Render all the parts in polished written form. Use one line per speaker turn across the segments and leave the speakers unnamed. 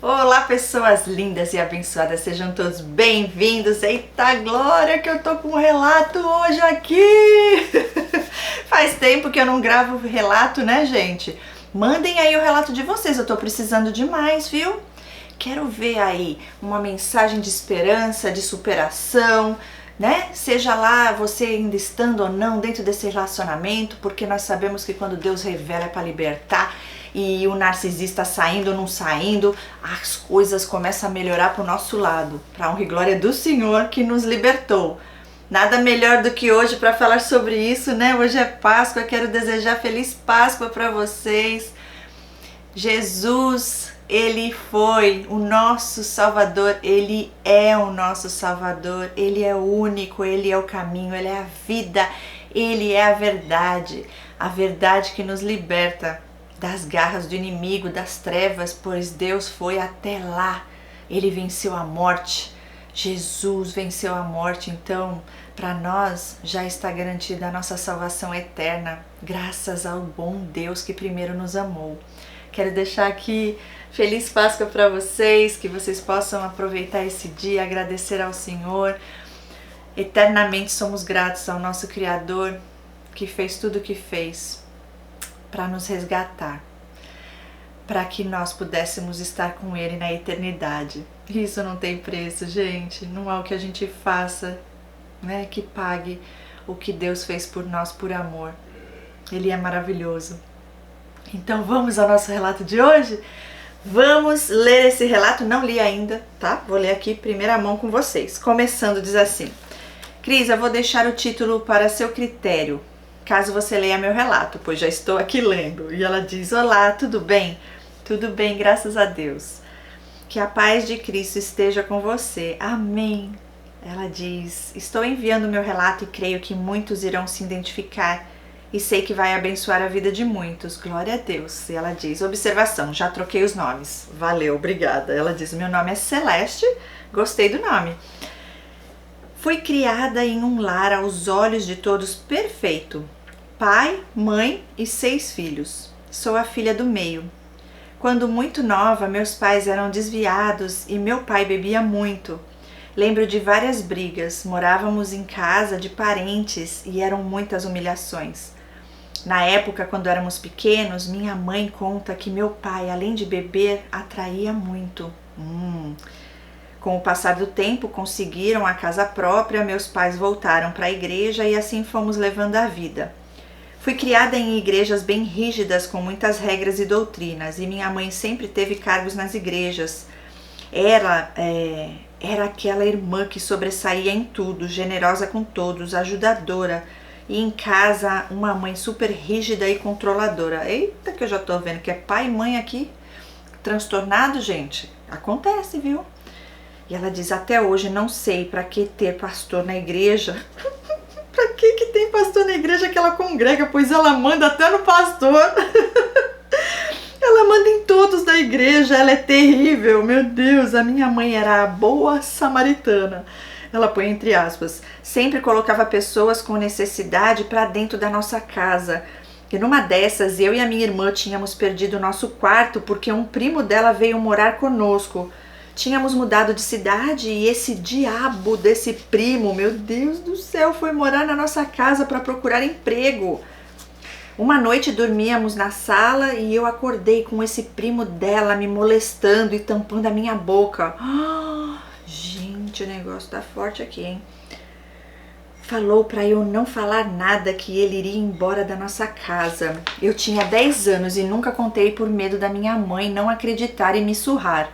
Olá, pessoas lindas e abençoadas, sejam todos bem-vindos. Eita glória que eu tô com um relato hoje aqui! Faz tempo que eu não gravo relato, né, gente? Mandem aí o relato de vocês, eu tô precisando demais, viu? Quero ver aí uma mensagem de esperança, de superação, né? Seja lá você ainda estando ou não dentro desse relacionamento, porque nós sabemos que quando Deus revela é para libertar e o narcisista saindo ou não saindo, as coisas começam a melhorar para o nosso lado, para a honra e glória do Senhor que nos libertou. Nada melhor do que hoje para falar sobre isso, né? Hoje é Páscoa, quero desejar feliz Páscoa para vocês. Jesus, Ele foi o nosso Salvador, Ele é o nosso Salvador, Ele é o único, Ele é o caminho, Ele é a vida, Ele é a verdade que nos liberta das garras do inimigo, das trevas, pois Deus foi até lá, Ele venceu a morte, Jesus venceu a morte, então para nós já está garantida a nossa salvação eterna, graças ao bom Deus que primeiro nos amou. Quero deixar aqui feliz Páscoa para vocês, que vocês possam aproveitar esse dia, agradecer ao Senhor. Eternamente somos gratos ao nosso Criador, que fez tudo o que fez para nos resgatar, para que nós pudéssemos estar com Ele na eternidade. Isso não tem preço, gente, não há o que a gente faça, né, que pague o que Deus fez por nós por amor. Ele é maravilhoso. Então vamos ao nosso relato de hoje? Vamos ler esse relato, não li ainda, tá? Vou ler aqui primeira mão com vocês. Começando, diz assim: Cris, eu vou deixar o título para seu critério, caso você leia meu relato, pois já estou aqui lendo. E ela diz: olá, tudo bem? Tudo bem, graças a Deus. Que a paz de Cristo esteja com você. Amém. Ela diz: estou enviando meu relato e creio que muitos irão se identificar e sei que vai abençoar a vida de muitos. Glória a Deus. E ela diz: observação, já troquei os nomes. Valeu, obrigada. Ela diz: meu nome é Celeste, gostei do nome. Fui criada em um lar aos olhos de todos perfeito. Pai, mãe e 6 filhos. Sou a filha do meio. Quando muito nova, meus pais eram desviados e meu pai bebia muito. Lembro de várias brigas, morávamos em casa de parentes e eram muitas humilhações. Na época, quando éramos pequenos, minha mãe conta que meu pai, além de beber, atraía muito. Com o passar do tempo, conseguiram a casa própria, meus pais voltaram para a igreja e assim fomos levando a vida. Fui criada em igrejas bem rígidas, com muitas regras e doutrinas, e minha mãe sempre teve cargos nas igrejas. Era aquela irmã que sobressaía em tudo, generosa com todos, ajudadora, e em casa uma mãe super rígida e controladora. Eita, que eu já tô vendo que é pai e mãe aqui transtornado, gente. Acontece, viu? E ela diz: até hoje não sei para que ter pastor na igreja. Para que tem pastor na igreja que ela congrega? Pois ela manda até no pastor. Ela manda em todos da igreja, ela é terrível, meu Deus. A minha mãe era a boa samaritana. Ela põe entre aspas, sempre colocava pessoas com necessidade para dentro da nossa casa. E numa dessas, eu e a minha irmã tínhamos perdido o nosso quarto porque um primo dela veio morar conosco. Tínhamos mudado de cidade e esse diabo desse primo, meu Deus do céu, foi morar na nossa casa para procurar emprego. Uma noite dormíamos na sala e eu acordei com esse primo dela me molestando e tampando a minha boca. Gente, o negócio tá forte aqui, hein? Falou pra eu não falar nada, que ele iria embora da nossa casa. Eu tinha 10 anos e nunca contei por medo da minha mãe não acreditar e me surrar.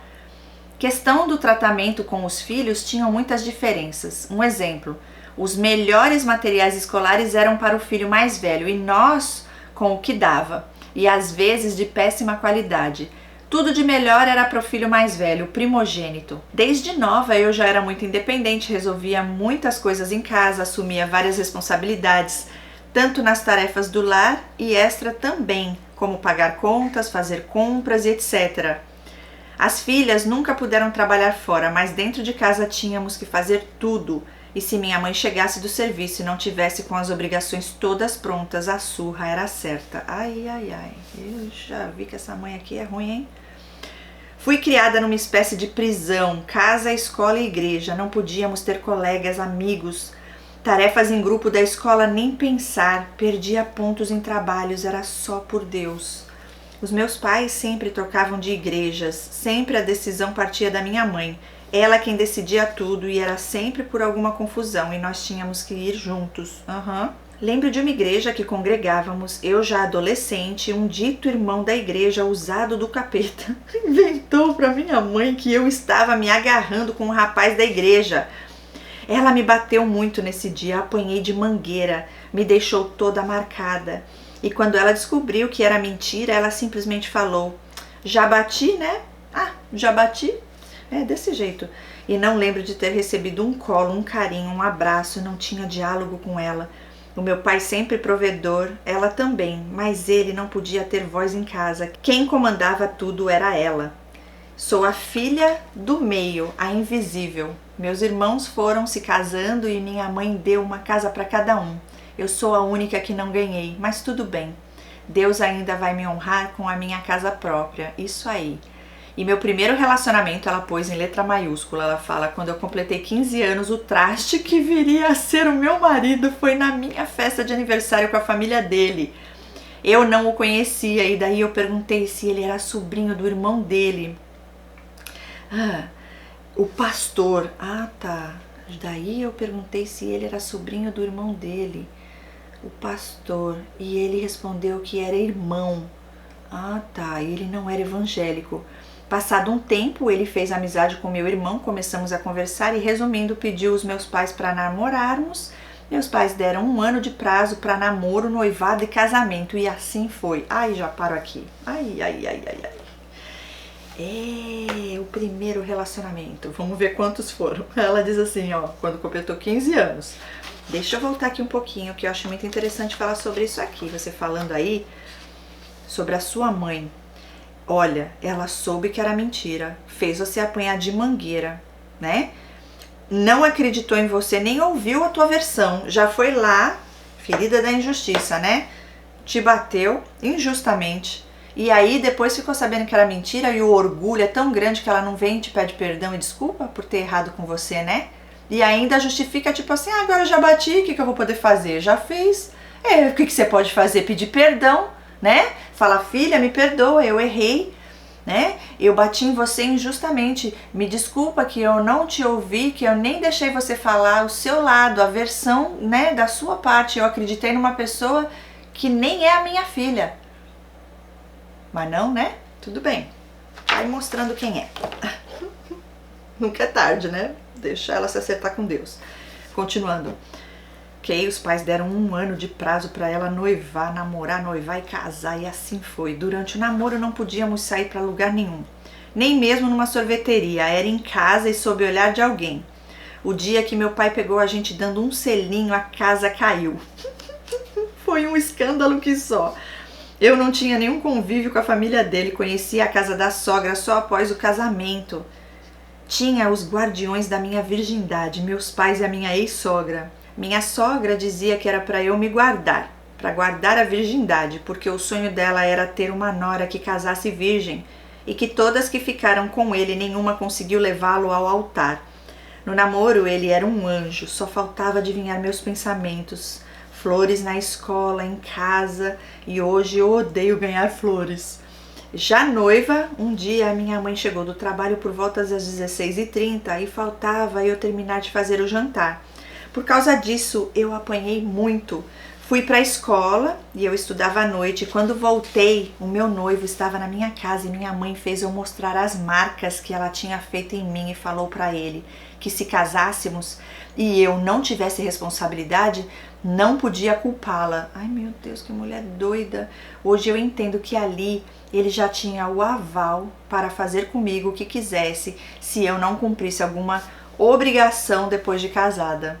Questão do tratamento com os filhos tinham muitas diferenças. Um exemplo, os melhores materiais escolares eram para o filho mais velho e nós com o que dava, e às vezes de péssima qualidade. Tudo de melhor era para o filho mais velho, o primogênito. Desde nova eu já era muito independente, resolvia muitas coisas em casa, assumia várias responsabilidades, tanto nas tarefas do lar e extra também, como pagar contas, fazer compras e etc. As filhas nunca puderam trabalhar fora, mas dentro de casa tínhamos que fazer tudo. E se minha mãe chegasse do serviço e não tivesse com as obrigações todas prontas, a surra era certa. Ai, ai, ai, eu já vi que essa mãe aqui é ruim, hein? Fui criada numa espécie de prisão, casa, escola e igreja. Não podíamos ter colegas, amigos. Tarefas em grupo da escola, nem pensar. Perdia pontos em trabalhos, era só por Deus. Os meus pais sempre trocavam de igrejas, sempre a decisão partia da minha mãe. Ela quem decidia tudo e era sempre por alguma confusão e nós tínhamos que ir juntos. Lembro de uma igreja que congregávamos, eu já adolescente, um dito irmão da igreja, usado do capeta, inventou para minha mãe que eu estava me agarrando com um rapaz da igreja. Ela me bateu muito nesse dia, apanhei de mangueira, me deixou toda marcada. E quando ela descobriu que era mentira, ela simplesmente falou: já bati, né? Ah, já bati? É desse jeito. E não lembro de ter recebido um colo, um carinho, um abraço, não tinha diálogo com ela. O meu pai sempre provedor, ela também, mas ele não podia ter voz em casa. Quem comandava tudo era ela. Sou a filha do meio, a invisível. Meus irmãos foram se casando e minha mãe deu uma casa para cada um. Eu sou a única que não ganhei, mas tudo bem. Deus ainda vai me honrar com a minha casa própria, isso aí. E meu primeiro relacionamento, ela pôs em letra maiúscula, ela fala: quando eu completei 15 anos, o traste que viria a ser o meu marido foi na minha festa de aniversário com a família dele. Eu não o conhecia e daí eu perguntei se ele era sobrinho do irmão dele. O pastor. Tá. Daí eu perguntei se ele era sobrinho do irmão dele. O pastor. E ele respondeu que era irmão. Tá. Ele não era evangélico. Passado um tempo, ele fez amizade com meu irmão, começamos a conversar e, resumindo, pediu os meus pais para namorarmos. Meus pais deram 1 ano de prazo para namoro, noivado e casamento, e assim foi. Já paro aqui. O primeiro relacionamento. Vamos ver quantos foram. Ela diz assim, quando completou 15 anos. Deixa eu voltar aqui um pouquinho, que eu acho muito interessante falar sobre isso aqui. Você falando aí sobre a sua mãe. Olha, ela soube que era mentira, fez você apanhar de mangueira, né? Não acreditou em você, nem ouviu a tua versão, já foi lá, ferida da injustiça, né? Te bateu injustamente. E aí depois ficou sabendo que era mentira e o orgulho é tão grande que ela não vem e te pede perdão e desculpa por ter errado com você, né? E ainda justifica tipo assim, agora eu já bati, o que eu vou poder fazer? Já fez. O que você pode fazer? Pedir perdão, né? Fala: filha, me perdoa, eu errei, né? Eu bati em você injustamente, me desculpa que eu não te ouvi, que eu nem deixei você falar o seu lado, a versão, né, da sua parte. Eu acreditei numa pessoa que nem é a minha filha. Mas não, né? Tudo bem. Vai mostrando quem é. Nunca é tarde, né? Deixa ela se acertar com Deus. Continuando. Os pais deram 1 ano de prazo para ela noivar, namorar, noivar e casar, e assim foi. Durante o namoro não podíamos sair para lugar nenhum, nem mesmo numa sorveteria, era em casa e sob o olhar de alguém. O dia que meu pai pegou a gente dando um selinho, a casa caiu. Foi um escândalo que só. Eu não tinha nenhum convívio com a família dele, conhecia a casa da sogra só após o casamento. Tinha os guardiões da minha virgindade, meus pais e a minha ex-sogra. Minha sogra dizia que era para eu me guardar, para guardar a virgindade, porque o sonho dela era ter uma nora que casasse virgem e que todas que ficaram com ele, nenhuma conseguiu levá-lo ao altar. No namoro ele era um anjo, só faltava adivinhar meus pensamentos. Flores na escola, em casa, e hoje eu odeio ganhar flores. Já noiva, um dia a minha mãe chegou do trabalho por volta das 16h30 e faltava eu terminar de fazer o jantar. Por causa disso, eu apanhei muito. Fui para a escola e eu estudava à noite. Quando voltei, o meu noivo estava na minha casa e minha mãe fez eu mostrar as marcas que ela tinha feito em mim e falou para ele que se casássemos e eu não tivesse responsabilidade, não podia culpá-la. Ai, meu Deus, que mulher doida. Hoje eu entendo que ali ele já tinha o aval para fazer comigo o que quisesse se eu não cumprisse alguma obrigação depois de casada.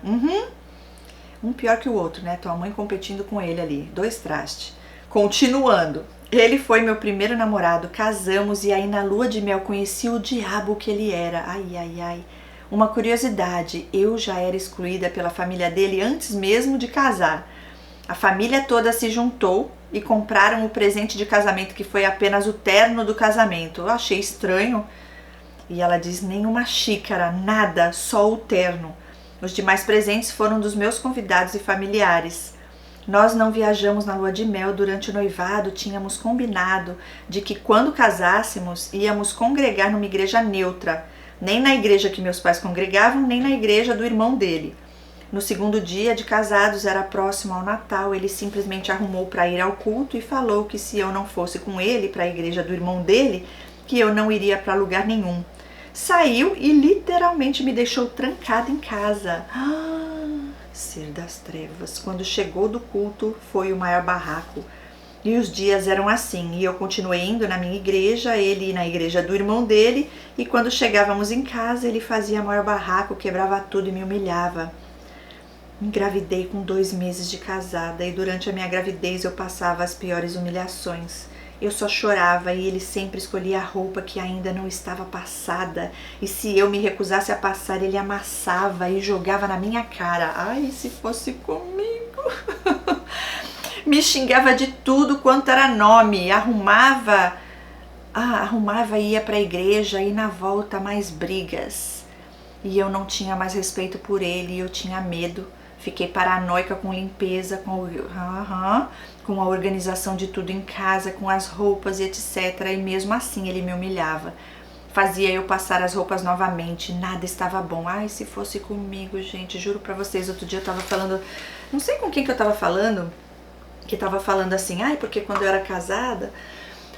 Um pior que o outro, né? Tua mãe competindo com ele ali. 2 trastes. Continuando. Ele foi meu primeiro namorado, casamos e aí na lua de mel conheci o diabo que ele era. Ai. Uma curiosidade, eu já era excluída pela família dele antes mesmo de casar. A família toda se juntou e compraram o presente de casamento, que foi apenas o terno do casamento. Eu achei estranho. E ela diz: nenhuma xícara, nada, só o terno. Os demais presentes foram dos meus convidados e familiares. Nós não viajamos na lua de mel durante o noivado, tínhamos combinado de que quando casássemos íamos congregar numa igreja neutra, nem na igreja que meus pais congregavam, nem na igreja do irmão dele. No segundo dia de casados, era próximo ao Natal, ele simplesmente arrumou para ir ao culto e falou que se eu não fosse com ele para a igreja do irmão dele, que eu não iria para lugar nenhum. Saiu e literalmente me deixou trancada em casa. Ser das trevas. Quando chegou do culto, foi o maior barraco. E os dias eram assim, e eu continuei indo na minha igreja, ele na igreja do irmão dele, e quando chegávamos em casa, ele fazia maior barraco, quebrava tudo e me humilhava. Engravidei com 2 meses de casada, e durante a minha gravidez eu passava as piores humilhações. Eu só chorava e ele sempre escolhia a roupa que ainda não estava passada. E se eu me recusasse a passar, ele amassava e jogava na minha cara. Ai, se fosse comigo! Me xingava de tudo quanto era nome. Arrumava e ia para a igreja e na volta mais brigas. E eu não tinha mais respeito por ele, eu tinha medo. Fiquei paranoica com limpeza, com a organização de tudo em casa, com as roupas e etc. E mesmo assim ele me humilhava. Fazia eu passar as roupas novamente, nada estava bom. Ai, se fosse comigo, gente, juro pra vocês. Outro dia eu tava falando, não sei com quem que eu tava falando, que tava falando assim, ai, porque quando eu era casada,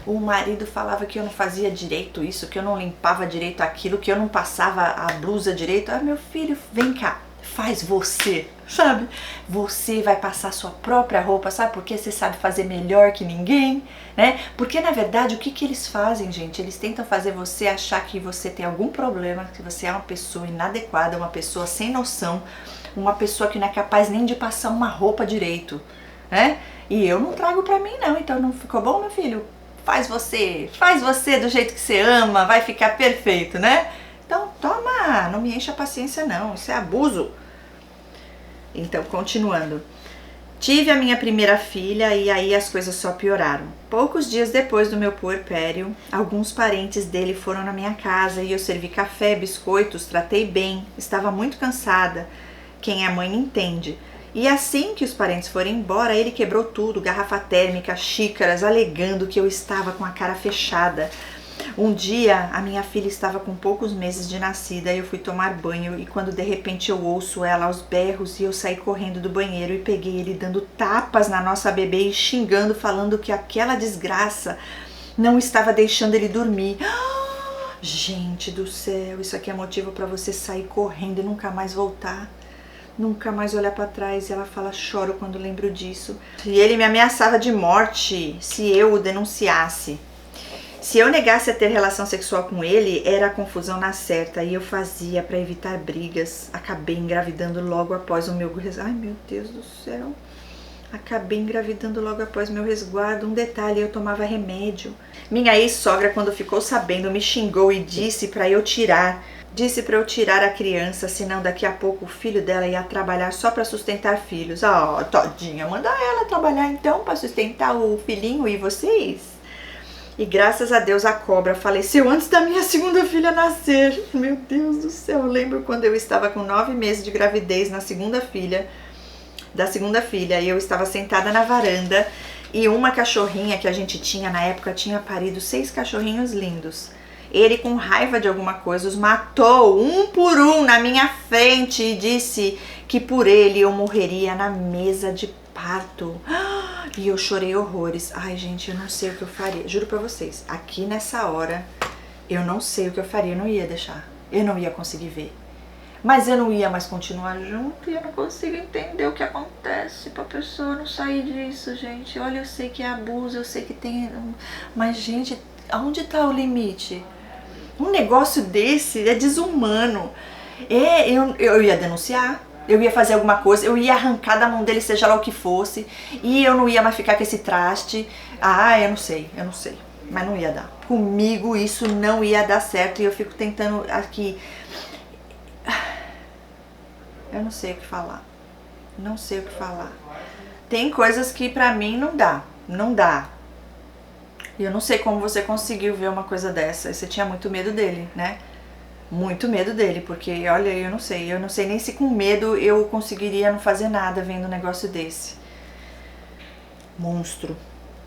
o marido falava que eu não fazia direito isso, que eu não limpava direito aquilo, que eu não passava a blusa direito. Ai, meu filho, vem cá. Faz você, sabe? Você vai passar sua própria roupa, sabe? Porque você sabe fazer melhor que ninguém, né? Porque na verdade o que eles fazem, gente? Eles tentam fazer você achar que você tem algum problema, que você é uma pessoa inadequada, uma pessoa sem noção, uma pessoa que não é capaz nem de passar uma roupa direito, né? E eu não trago pra mim não, então não ficou bom, meu filho? Faz você do jeito que você ama, vai ficar perfeito, né? Então toma, não me encha a paciência não, isso é abuso. Então, continuando. Tive a minha primeira filha e aí as coisas só pioraram. Poucos dias depois do meu puerpério, alguns parentes dele foram na minha casa e eu servi café, biscoitos, tratei bem, estava muito cansada. Quem é mãe entende. E assim que os parentes foram embora, ele quebrou tudo, garrafa térmica, xícaras, alegando que eu estava com a cara fechada. Um dia, a minha filha estava com poucos meses de nascida e eu fui tomar banho e quando de repente eu ouço ela aos berros e eu saí correndo do banheiro e peguei ele dando tapas na nossa bebê e xingando, falando que aquela desgraça não estava deixando ele dormir. Gente do céu, isso aqui é motivo para você sair correndo e nunca mais voltar. Nunca mais olhar para trás. E ela fala, choro quando lembro disso. E ele me ameaçava de morte se eu o denunciasse. Se eu negasse a ter relação sexual com ele, era a confusão na certa e eu fazia para evitar brigas. Acabei engravidando logo após o meu... Ai, meu Deus do céu. Acabei engravidando logo após meu resguardo. Um detalhe, eu tomava remédio. Minha ex-sogra, quando ficou sabendo, me xingou e disse para eu tirar a criança, senão daqui a pouco o filho dela ia trabalhar só para sustentar filhos. Todinha, manda ela trabalhar então para sustentar o filhinho e vocês. E graças a Deus a cobra faleceu antes da minha segunda filha nascer. Meu Deus do céu, eu lembro quando eu estava com 9 meses de gravidez da segunda filha, e eu estava sentada na varanda e uma cachorrinha que a gente tinha na época tinha parido 6 cachorrinhos lindos. Ele, com raiva de alguma coisa, os matou um por um na minha frente e disse que por ele eu morreria na mesa de parto. E eu chorei horrores. Ai, gente, eu não sei o que eu faria. Juro pra vocês, aqui nessa hora, eu não sei o que eu faria. Eu não ia deixar. Eu não ia conseguir ver. Mas eu não ia mais continuar junto e eu não consigo entender o que acontece pra pessoa não sair disso, gente. Olha, eu sei que é abuso, eu sei que tem... Mas, gente, aonde tá o limite? Um negócio desse é desumano. Eu ia denunciar. Eu ia fazer alguma coisa, eu ia arrancar da mão dele, seja lá o que fosse, e eu não ia mais ficar com esse traste. Eu não sei, mas não ia dar. Comigo isso não ia dar certo e eu fico tentando aqui... Eu não sei o que falar, Tem coisas que pra mim não dá. não dá. E eu não sei como você conseguiu ver uma coisa dessa. Você tinha muito medo dele, né? Muito medo dele, porque olha, eu não sei nem se com medo eu conseguiria não fazer nada vendo um negócio desse. Monstro.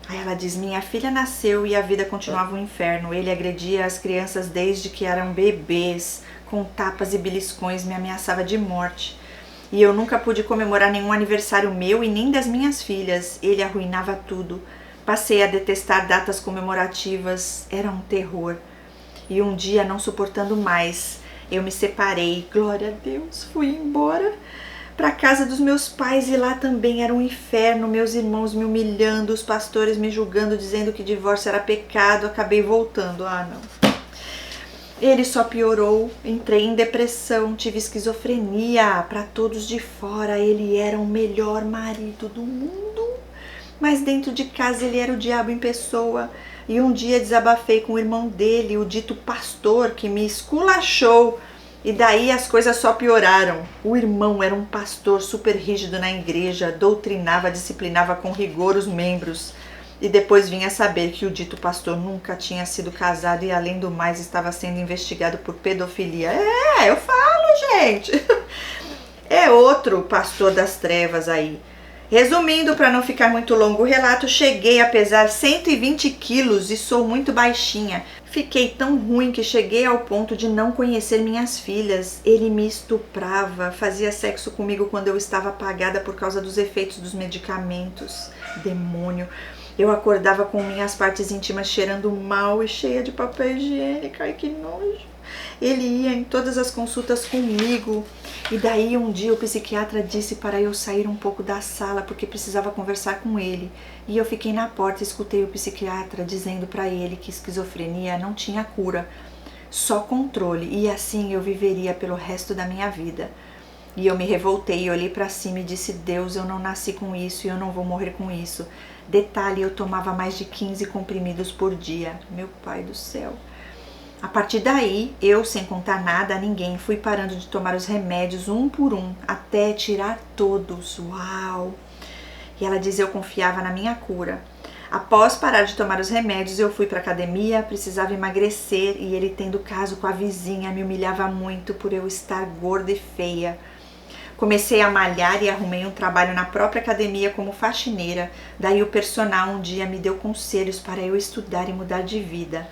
Aí ela diz, minha filha nasceu e a vida continuava um inferno. Ele agredia as crianças desde que eram bebês, com tapas e beliscões, me ameaçava de morte. E eu nunca pude comemorar nenhum aniversário meu e nem das minhas filhas. Ele arruinava tudo. Passei a detestar datas comemorativas, era um terror. E um dia, não suportando mais, eu me separei. Glória a Deus, fui embora para casa dos meus pais e lá também era um inferno. Meus irmãos me humilhando, os pastores me julgando, dizendo que divórcio era pecado. Acabei voltando. Ah, não. Ele só piorou. Entrei em depressão, tive esquizofrenia. Para todos de fora, ele era o melhor marido do mundo. Mas dentro de casa ele era o diabo em pessoa. E um dia desabafei com o irmão dele, o dito pastor, que me esculachou. E daí as coisas só pioraram. O irmão era um pastor super rígido na igreja, doutrinava, disciplinava com rigor os membros. E depois vinha saber que o dito pastor nunca tinha sido casado e, além do mais, estava sendo investigado por pedofilia. É, eu falo, gente. É outro pastor das trevas aí. Resumindo, para não ficar muito longo o relato, cheguei a pesar 120 quilos e sou muito baixinha. Fiquei tão ruim que cheguei ao ponto de não conhecer minhas filhas. Ele me estuprava, fazia sexo comigo quando eu estava apagada por causa dos efeitos dos medicamentos. Demônio! Eu acordava com minhas partes íntimas cheirando mal e cheia de papel higiênico. Ai, que nojo! Ele ia em todas as consultas comigo. E daí um dia o psiquiatra disse para eu sair um pouco da sala porque precisava conversar com ele. E eu fiquei na porta e escutei o psiquiatra dizendo para ele que esquizofrenia não tinha cura, só controle, e assim eu viveria pelo resto da minha vida. E eu me revoltei e olhei para cima e disse, Deus, eu não nasci com isso e eu não vou morrer com isso. Detalhe, eu tomava mais de 15 comprimidos por dia. Meu pai do céu. A partir daí, eu, sem contar nada a ninguém, fui parando de tomar os remédios um por um, até tirar todos. Uau! E ela diz, eu confiava na minha cura. Após parar de tomar os remédios, eu fui para academia, precisava emagrecer e ele, tendo caso com a vizinha, me humilhava muito por eu estar gorda e feia. Comecei a malhar e arrumei um trabalho na própria academia como faxineira. Daí o personal um dia me deu conselhos para eu estudar e mudar de vida.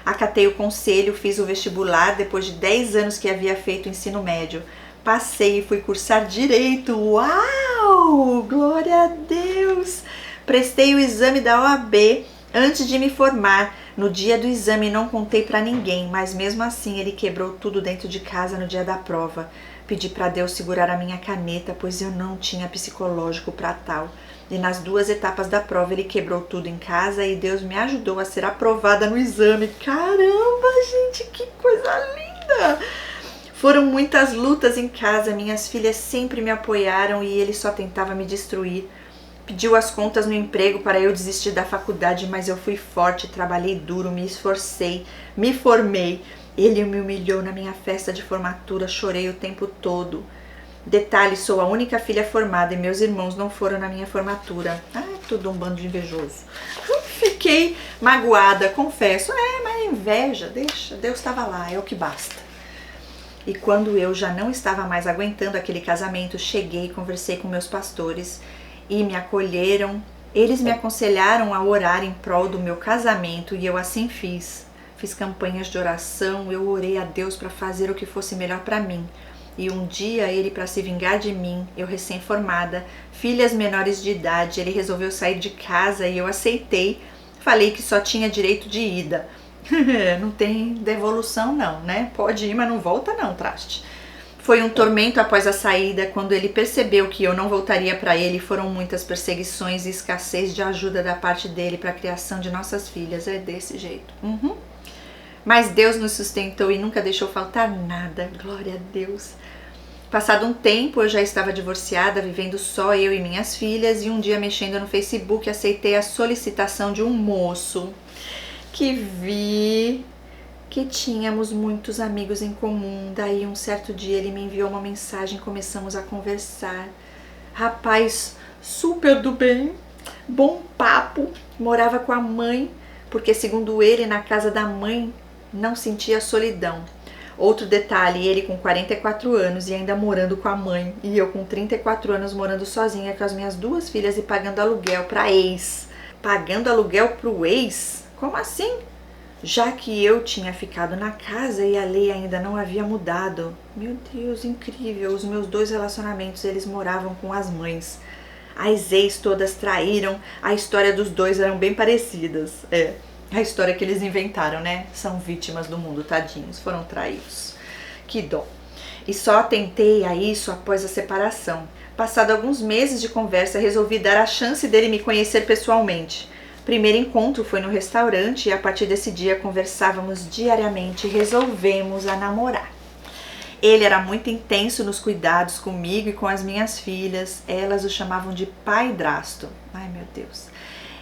Acatei o conselho, fiz o vestibular depois de 10 anos que havia feito ensino médio. Passei e fui cursar Direito. Uau! Glória a Deus! Prestei o exame da OAB antes de me formar. No dia do exame não contei para ninguém, mas mesmo assim ele quebrou tudo dentro de casa no dia da prova. Pedi para Deus segurar a minha caneta, pois eu não tinha psicológico para tal. E nas 2 etapas da prova ele quebrou tudo em casa e Deus me ajudou a ser aprovada no exame. Caramba, gente, que coisa linda! Foram muitas lutas em casa, minhas filhas sempre me apoiaram e ele só tentava me destruir. Pediu as contas no emprego para eu desistir da faculdade, mas eu fui forte, trabalhei duro, me esforcei, me formei. Ele me humilhou na minha festa de formatura, chorei o tempo todo. Detalhe, sou a única filha formada e meus irmãos não foram na minha formatura. Ai, tudo um bando de invejoso. Fiquei magoada, confesso. Mas inveja, deixa, Deus estava lá, é o que basta. E quando eu já não estava mais aguentando aquele casamento, cheguei e conversei com meus pastores e me acolheram. Eles me aconselharam a orar em prol do meu casamento e eu assim fiz. Fiz campanhas de oração, eu orei a Deus para fazer o que fosse melhor para mim. E um dia ele, para se vingar de mim, eu recém-formada, filhas menores de idade, ele resolveu sair de casa e eu aceitei. Falei que só tinha direito de ida. Não tem devolução não, né? Pode ir, mas não volta não, traste. Foi um tormento após a saída. Quando ele percebeu que eu não voltaria para ele, foram muitas perseguições e escassez de ajuda da parte dele para a criação de nossas filhas. É desse jeito. Mas Deus nos sustentou e nunca deixou faltar nada. Glória a Deus. Passado um tempo, eu já estava divorciada, vivendo só eu e minhas filhas, e um dia, mexendo no Facebook, aceitei a solicitação de um moço que vi que tínhamos muitos amigos em comum. Daí, um certo dia, ele me enviou uma mensagem, começamos a conversar. Rapaz super do bem, bom papo, morava com a mãe, porque segundo ele, na casa da mãe não sentia solidão. Outro detalhe, ele com 44 anos e ainda morando com a mãe, e eu com 34 anos morando sozinha com as minhas 2 filhas e pagando aluguel para ex. Pagando aluguel pro ex? Como assim? Já que eu tinha ficado na casa e a lei ainda não havia mudado. Meu Deus, incrível, os meus 2 relacionamentos, eles moravam com as mães. As ex todas traíram, a história dos 2 eram bem parecidas. A história que eles inventaram, né? São vítimas do mundo, tadinhos, foram traídos. Que dó. E só atentei a isso após a separação. Passado alguns meses de conversa, resolvi dar a chance dele me conhecer pessoalmente. Primeiro encontro foi no restaurante e a partir desse dia conversávamos diariamente e resolvemos a namorar. Ele era muito intenso nos cuidados comigo e com as minhas filhas. Elas o chamavam de paidrasto. Ai, meu Deus.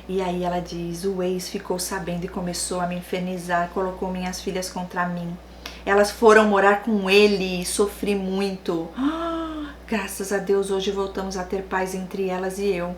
E aí ela diz, o ex ficou sabendo e começou a me infernizar, colocou minhas filhas contra mim. Elas foram morar com ele e sofri muito. Graças a Deus hoje voltamos a ter paz entre elas e eu.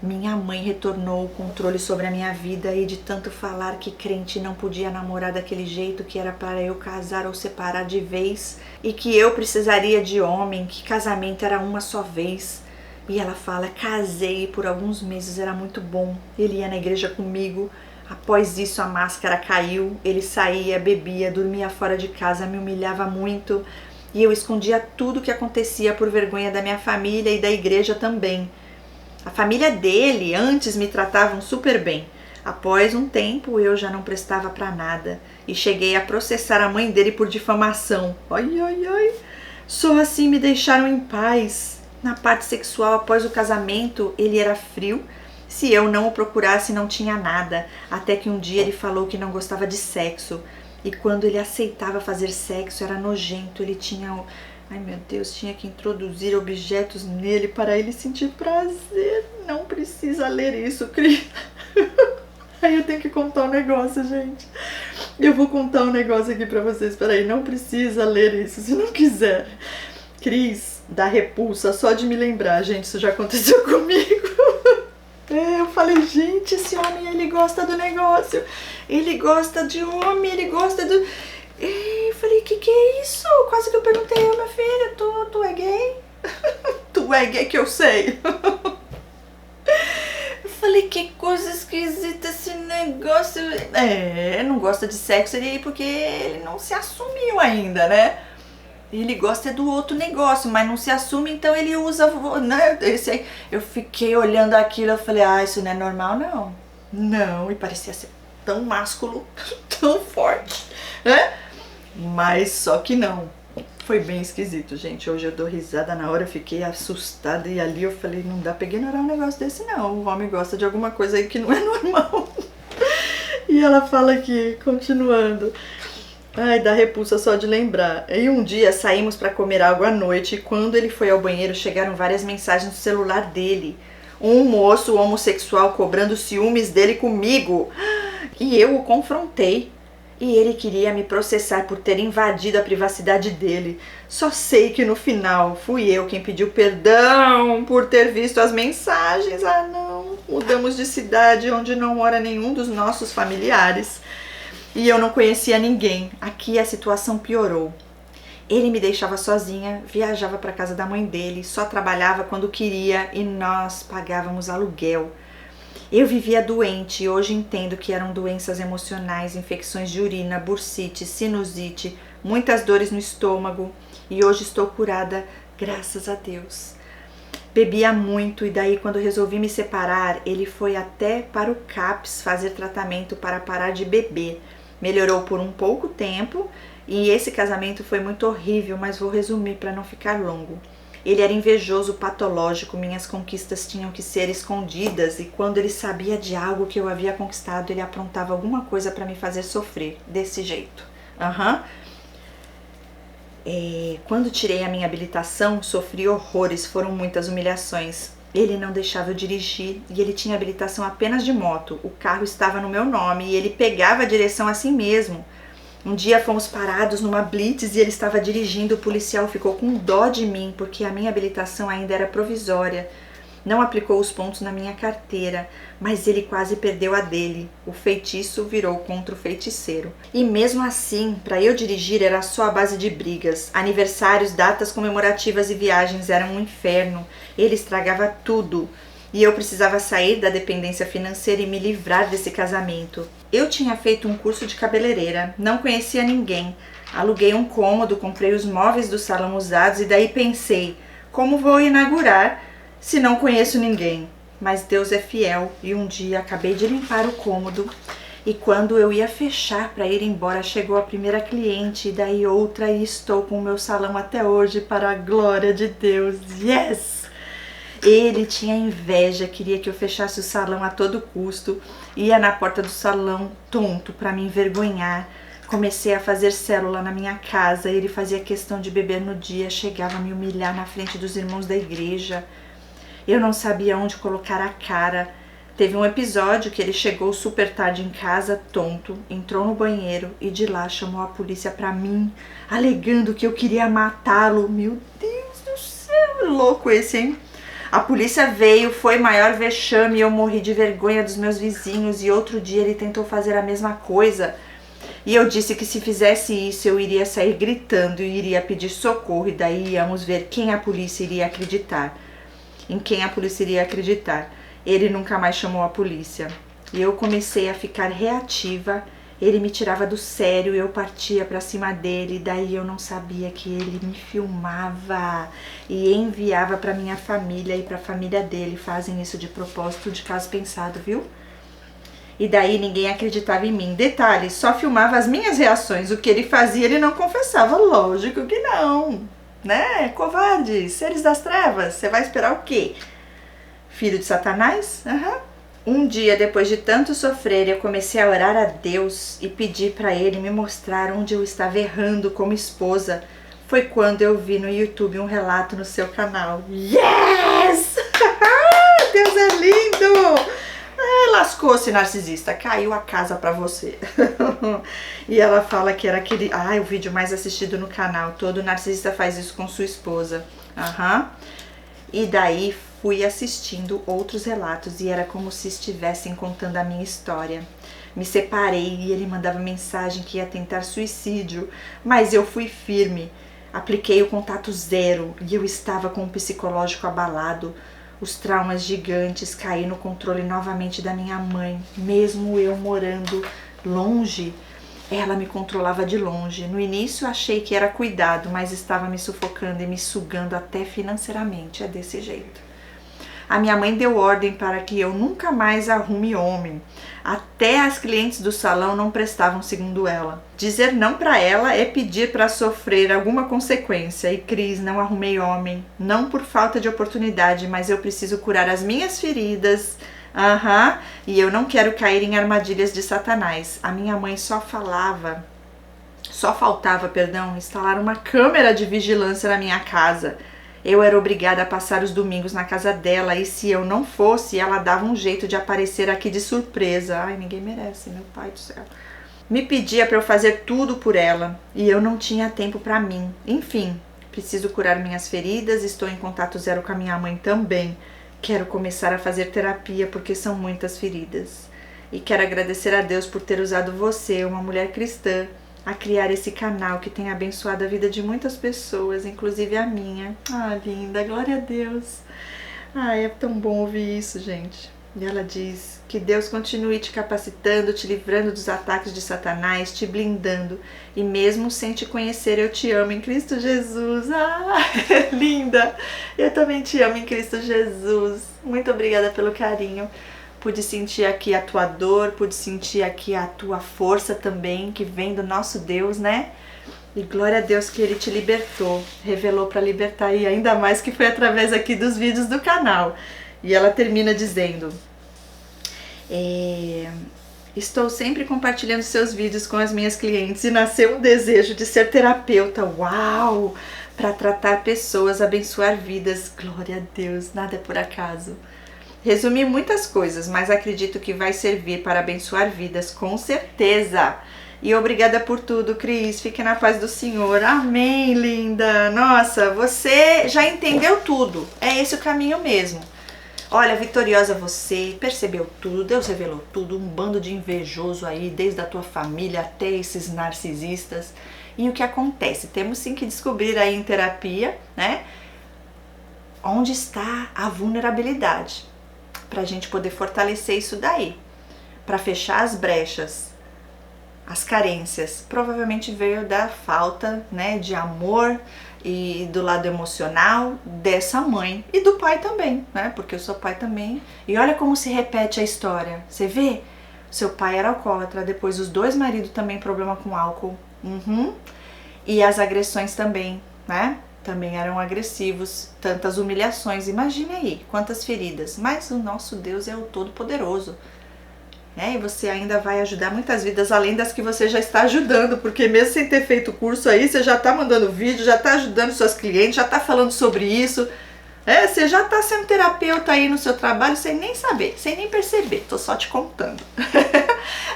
Minha mãe retornou o controle sobre a minha vida e de tanto falar que crente não podia namorar daquele jeito, que era para eu casar ou separar de vez e que eu precisaria de homem, que casamento era uma só vez. E ela fala, casei e por alguns meses era muito bom, ele ia na igreja comigo, após isso a máscara caiu, ele saía, bebia, dormia fora de casa, me humilhava muito e eu escondia tudo o que acontecia por vergonha da minha família e da igreja também. A família dele antes me tratavam super bem, após um tempo eu já não prestava pra nada e cheguei a processar a mãe dele por difamação. Ai, ai, ai, só assim me deixaram em paz. Na parte sexual, após o casamento, ele era frio. Se eu não o procurasse, não tinha nada. Até que um dia ele falou que não gostava de sexo. E quando ele aceitava fazer sexo, era nojento. Ele tinha... Ai, meu Deus, tinha que introduzir objetos nele para ele sentir prazer. Não precisa ler isso, Cris. Aí eu tenho que contar um negócio, gente. Eu vou contar um negócio aqui pra vocês. Peraí, não precisa ler isso se não quiser. Cris, dá repulsa só de me lembrar, gente, isso já aconteceu comigo. Eu falei, gente, esse homem, ele gosta do negócio, ele gosta de homem, ele gosta do... Eu falei, que é isso? Quase que eu perguntei, minha filha, tu é gay? Tu é gay que eu sei. Eu falei, que coisa esquisita esse negócio. Não gosta de sexo porque ele não se assumiu ainda, né? Ele gosta do outro negócio, mas não se assume, então ele usa, né? Esse aí. Eu fiquei olhando aquilo, eu falei, isso não é normal, não. Não, e parecia ser tão másculo, tão forte, né? Mas só que não. Foi bem esquisito, gente. Hoje eu dou risada, na hora eu fiquei assustada e ali eu falei, não dá pra ignorar um negócio desse não. O homem gosta de alguma coisa aí que não é normal. E ela fala aqui, continuando. Ai, dá repulsa só de lembrar. E um dia saímos para comer algo à noite e quando ele foi ao banheiro chegaram várias mensagens no celular dele. Um moço homossexual cobrando ciúmes dele comigo. E eu o confrontei. E ele queria me processar por ter invadido a privacidade dele. Só sei que no final fui eu quem pediu perdão por ter visto as mensagens. Não, mudamos de cidade onde não mora nenhum dos nossos familiares. E eu não conhecia ninguém. Aqui a situação piorou. Ele me deixava sozinha, viajava para casa da mãe dele, só trabalhava quando queria e nós pagávamos aluguel. Eu vivia doente e hoje entendo que eram doenças emocionais, infecções de urina, bursite, sinusite, muitas dores no estômago e hoje estou curada, graças a Deus. Bebia muito e daí quando resolvi me separar, ele foi até para o CAPS fazer tratamento para parar de beber. Melhorou por um pouco tempo e esse casamento foi muito horrível, mas vou resumir para não ficar longo. Ele era invejoso, patológico, minhas conquistas tinham que ser escondidas e quando ele sabia de algo que eu havia conquistado, ele aprontava alguma coisa para me fazer sofrer, desse jeito. Quando tirei a minha habilitação, sofri horrores, foram muitas humilhações. Ele não deixava eu dirigir e ele tinha habilitação apenas de moto. O carro estava no meu nome e ele pegava a direção assim mesmo. Um dia fomos parados numa blitz e ele estava dirigindo. O policial ficou com dó de mim porque a minha habilitação ainda era provisória. Não aplicou os pontos na minha carteira, mas ele quase perdeu a dele. O feitiço virou contra o feiticeiro. E mesmo assim, para eu dirigir era só a base de brigas. Aniversários, datas comemorativas e viagens eram um inferno. Ele estragava tudo. E eu precisava sair da dependência financeira e me livrar desse casamento. Eu tinha feito um curso de cabeleireira, não conhecia ninguém. Aluguei um cômodo, comprei os móveis do salão usados e daí pensei, como vou inaugurar se não conheço ninguém? Mas Deus é fiel e um dia acabei de limpar o cômodo e quando eu ia fechar para ir embora chegou a primeira cliente e daí outra e estou com o meu salão até hoje para a glória de Deus. Yes! Ele tinha inveja, queria que eu fechasse o salão a todo custo, ia na porta do salão tonto para me envergonhar. Comecei a fazer célula na minha casa, ele fazia questão de beber no dia, chegava a me humilhar na frente dos irmãos da igreja. Eu não sabia onde colocar a cara. Teve um episódio que ele chegou super tarde em casa, tonto, entrou no banheiro e de lá chamou a polícia pra mim, alegando que eu queria matá-lo. Meu Deus do céu, louco esse, hein? A polícia veio, foi maior vexame e eu morri de vergonha dos meus vizinhos e outro dia ele tentou fazer a mesma coisa. E eu disse que se fizesse isso eu iria sair gritando e iria pedir socorro e daí íamos ver quem a polícia iria acreditar. Em quem a polícia iria acreditar. Ele nunca mais chamou a polícia. E eu comecei a ficar reativa. Ele me tirava do sério, eu partia pra cima dele. Daí eu não sabia que ele me filmava e enviava pra minha família e pra família dele. Fazem isso de propósito, de caso pensado, viu? E daí ninguém acreditava em mim. Detalhe, só filmava as minhas reações. O que ele fazia, ele não confessava. Lógico que não. Né? Covarde, seres das trevas, você vai esperar o quê? Filho de Satanás? Um dia, depois de tanto sofrer, eu comecei a orar a Deus e pedir para ele me mostrar onde eu estava errando como esposa. Foi quando eu vi no YouTube um relato no seu canal. Yes! Deus é lindo! Lascou-se, narcisista, caiu a casa pra você. E ela fala que era aquele, o vídeo mais assistido no canal. Todo narcisista faz isso com sua esposa. E daí fui assistindo outros relatos e era como se estivessem contando a minha história. Me separei e ele mandava mensagem que ia tentar suicídio, mas eu fui firme. Apliquei o contato zero e eu estava com o psicológico abalado. Os traumas gigantes, caí no controle novamente da minha mãe, mesmo eu morando longe, ela me controlava de longe. No início achei que era cuidado, mas estava me sufocando e me sugando até financeiramente, é desse jeito. A minha mãe deu ordem para que eu nunca mais arrume homem. Até as clientes do salão não prestavam, segundo ela. Dizer não para ela é pedir para sofrer alguma consequência. E Cris, não arrumei homem. Não por falta de oportunidade, mas eu preciso curar as minhas feridas. E eu não quero cair em armadilhas de Satanás. A minha mãe só faltava, instalar uma câmera de vigilância na minha casa. Eu era obrigada a passar os domingos na casa dela e se eu não fosse, ela dava um jeito de aparecer aqui de surpresa. Ai, ninguém merece, meu pai do céu. Me pedia para eu fazer tudo por ela e eu não tinha tempo para mim. Enfim, preciso curar minhas feridas, estou em contato zero com a minha mãe também. Quero começar a fazer terapia porque são muitas feridas. E quero agradecer a Deus por ter usado você, uma mulher cristã, a criar esse canal que tem abençoado a vida de muitas pessoas, inclusive a minha. Linda, glória a Deus. É tão bom ouvir isso, gente. E ela diz que Deus continue te capacitando, te livrando dos ataques de Satanás, te blindando. E mesmo sem te conhecer, eu te amo em Cristo Jesus. Linda! Eu também te amo em Cristo Jesus. Muito obrigada pelo carinho. Pude sentir aqui a tua dor, pude sentir aqui a tua força também, que vem do nosso Deus, né? E glória a Deus que Ele te libertou, revelou para libertar, e ainda mais que foi através aqui dos vídeos do canal. E ela termina dizendo: estou sempre compartilhando seus vídeos com as minhas clientes e nasceu um desejo de ser terapeuta, uau! Para tratar pessoas, abençoar vidas. Glória a Deus, nada é por acaso. Resumi muitas coisas, mas acredito que vai servir para abençoar vidas, com certeza. E obrigada por tudo, Cris. Fique na paz do Senhor. Amém, linda. Nossa, você já entendeu tudo. É esse o caminho mesmo. Olha, vitoriosa você, percebeu tudo, Deus revelou tudo, um bando de invejoso aí, desde a tua família até esses narcisistas. E o que acontece? Temos sim que descobrir aí em terapia, né? Onde está a vulnerabilidade, para a gente poder fortalecer isso daí, para fechar as brechas, as carências. Provavelmente veio da falta, né, de amor e do lado emocional dessa mãe e do pai também, né? Porque eu sou pai também. E olha como se repete a história. Você vê? Seu pai era alcoólatra, depois os dois maridos também problema com álcool. E as agressões também, né? Também eram agressivos, tantas humilhações. Imagine aí, quantas feridas. Mas o nosso Deus é o Todo-Poderoso. E você ainda vai ajudar muitas vidas, além das que você já está ajudando, porque mesmo sem ter feito o curso aí, você já está mandando vídeo, já está ajudando seus clientes, já está falando sobre isso. Você já está sendo terapeuta aí no seu trabalho sem nem saber, sem nem perceber. Tô só te contando.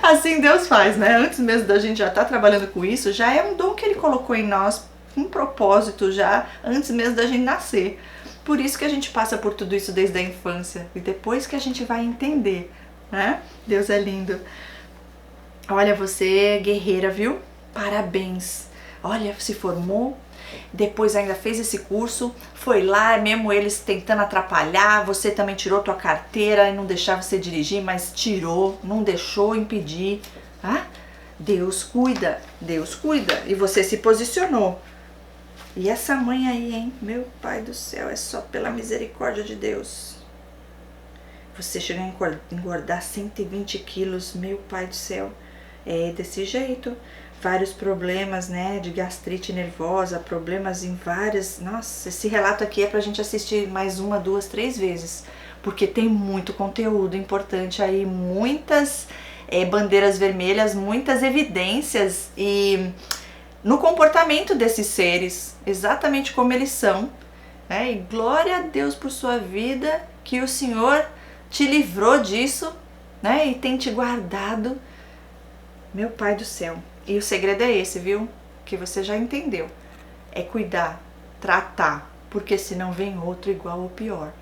Assim Deus faz, né? Antes mesmo da gente já estar trabalhando com isso, já é um dom que Ele colocou em nós, um propósito já, antes mesmo da gente nascer. Por isso que a gente passa por tudo isso desde a infância. E depois que a gente vai entender, né? Deus é lindo. Olha, você é guerreira, viu? Parabéns. Olha, se formou, depois ainda fez esse curso, foi lá, mesmo eles tentando atrapalhar, você também tirou tua carteira e não deixava você dirigir, mas tirou, não deixou impedir. Deus cuida, e você se posicionou. E essa mãe aí, hein? Meu pai do céu, é só pela misericórdia de Deus. Você chegou a engordar 120 quilos, meu pai do céu. É desse jeito. Vários problemas, né, de gastrite nervosa, problemas em várias... Nossa, esse relato aqui é pra gente assistir mais 1, 2, 3 vezes, porque tem muito conteúdo importante aí, muitas bandeiras vermelhas, muitas evidências e no comportamento desses seres, exatamente como eles são, né? E glória a Deus por sua vida, que o Senhor te livrou disso, né, e tem te guardado, meu pai do céu. E o segredo é esse, viu? Que você já entendeu. É cuidar, tratar, porque senão vem outro igual ou pior.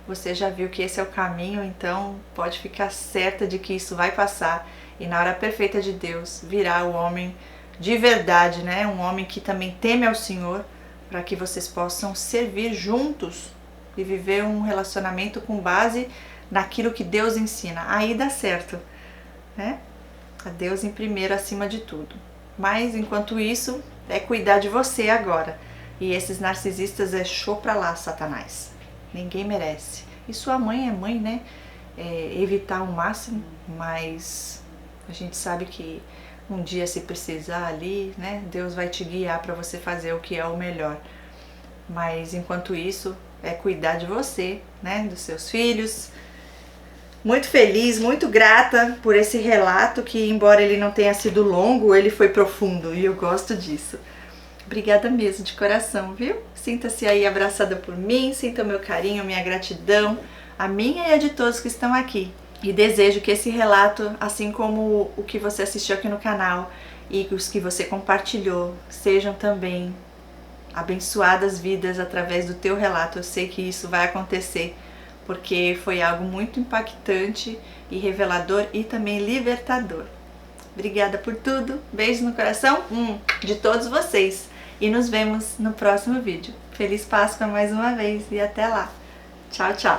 Você já viu que esse é o caminho, então pode ficar certa de que isso vai passar e na hora perfeita de Deus virá o homem de verdade, né? Um homem que também teme ao Senhor, para que vocês possam servir juntos e viver um relacionamento com base naquilo que Deus ensina. Aí dá certo, né? A Deus em primeiro, acima de tudo. Mas enquanto isso, é cuidar de você agora. E esses narcisistas é show pra lá, Satanás. Ninguém merece. E sua mãe é mãe, né? Evitar o máximo, mas a gente sabe que um dia, se precisar ali, né? Deus vai te guiar para você fazer o que é o melhor. Mas enquanto isso, é cuidar de você, né? Dos seus filhos. Muito feliz, muito grata por esse relato que, embora ele não tenha sido longo, ele foi profundo e eu gosto disso. Obrigada mesmo, de coração, viu? Sinta-se aí abraçada por mim, sinta o meu carinho, minha gratidão, a minha e a de todos que estão aqui. E desejo que esse relato, assim como o que você assistiu aqui no canal e os que você compartilhou, sejam também abençoadas vidas através do teu relato. Eu sei que isso vai acontecer, porque foi algo muito impactante e revelador e também libertador. Obrigada por tudo, beijo no coração de todos vocês e nos vemos no próximo vídeo. Feliz Páscoa mais uma vez e até lá. Tchau, tchau!